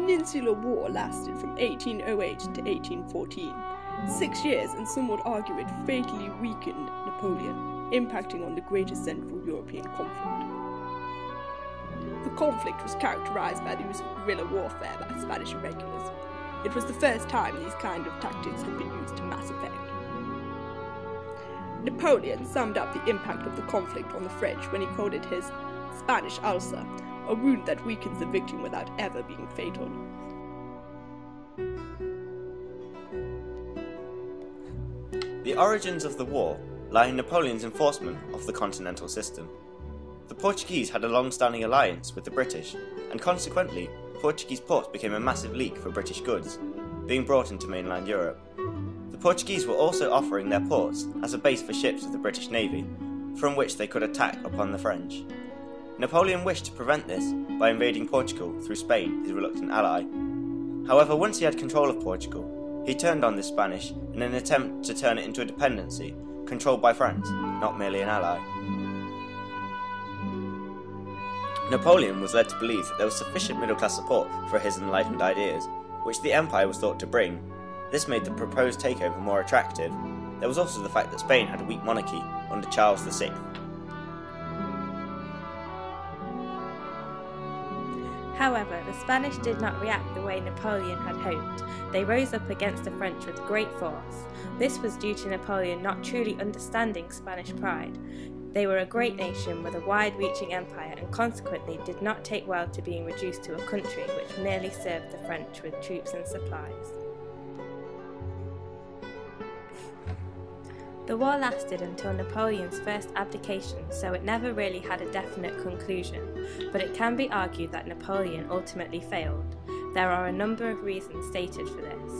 Peninsular War lasted from 1808 to 1814, 6 years, and some would argue it fatally weakened Napoleon, impacting on the greater Central European conflict. The conflict was characterized by the use of guerrilla warfare by Spanish irregulars. It was the first time these kind of tactics had been used to mass effect. Napoleon summed up the impact of the conflict on the French when he called it his Spanish ulcer, a wound that weakens the victim without ever being fatal. The origins of the war lie in Napoleon's enforcement of the continental system. The Portuguese had a long-standing alliance with the British, and consequently, Portuguese ports became a massive leak for British goods, being brought into mainland Europe. The Portuguese were also offering their ports as a base for ships of the British Navy, from which they could attack upon the French. Napoleon wished to prevent this by invading Portugal through Spain, his reluctant ally. However, once he had control of Portugal, he turned on the Spanish in an attempt to turn it into a dependency controlled by France, not merely an ally. Napoleon was led to believe that there was sufficient middle-class support for his enlightened ideas, which the empire was thought to bring. This made the proposed takeover more attractive. There was also the fact that Spain had a weak monarchy under Charles VI. However, the Spanish did not react the way Napoleon had hoped. They rose up against the French with great force. This was due to Napoleon not truly understanding Spanish pride. They were a great nation with a wide-reaching empire and consequently did not take well to being reduced to a country which merely served the French with troops and supplies. The war lasted until Napoleon's first abdication, so it never really had a definite conclusion, but it can be argued that Napoleon ultimately failed. There are a number of reasons stated for this.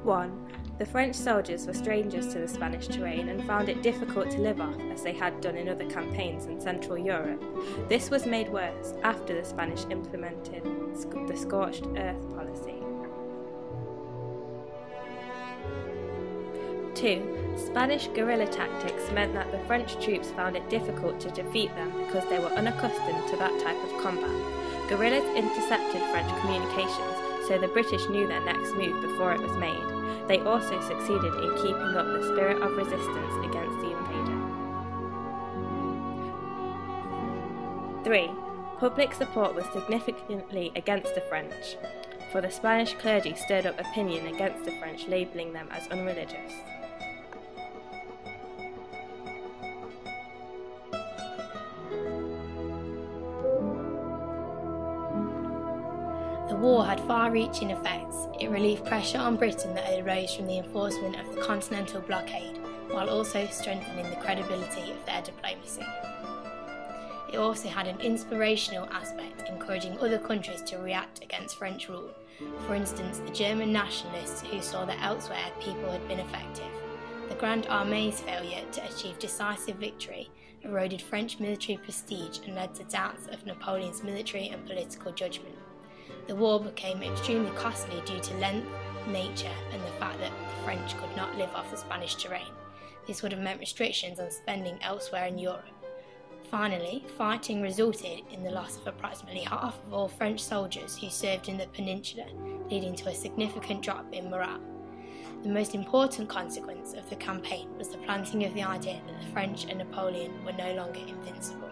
1. The French soldiers were strangers to the Spanish terrain and found it difficult to live off as they had done in other campaigns in Central Europe. This was made worse after the Spanish implemented the scorched earth policy. 2. Spanish guerrilla tactics meant that the French troops found it difficult to defeat them because they were unaccustomed to that type of combat. Guerrillas intercepted French communications, so the British knew their next move before it was made. They also succeeded in keeping up the spirit of resistance against the invader. 3. Public support was significantly against the French, for the Spanish clergy stirred up opinion against the French, labelling them as unreligious. The war had far-reaching effects. It relieved pressure on Britain that arose from the enforcement of the continental blockade, while also strengthening the credibility of their diplomacy. It also had an inspirational aspect, encouraging other countries to react against French rule. For instance, the German nationalists who saw that elsewhere people had been effective. The Grande Armée's failure to achieve decisive victory eroded French military prestige and led to doubts of Napoleon's military and political judgment. The war became extremely costly due to length, nature, and the fact that the French could not live off the Spanish terrain. This would have meant restrictions on spending elsewhere in Europe. Finally, fighting resulted in the loss of approximately half of all French soldiers who served in the peninsula, leading to a significant drop in morale. The most important consequence of the campaign was the planting of the idea that the French and Napoleon were no longer invincible.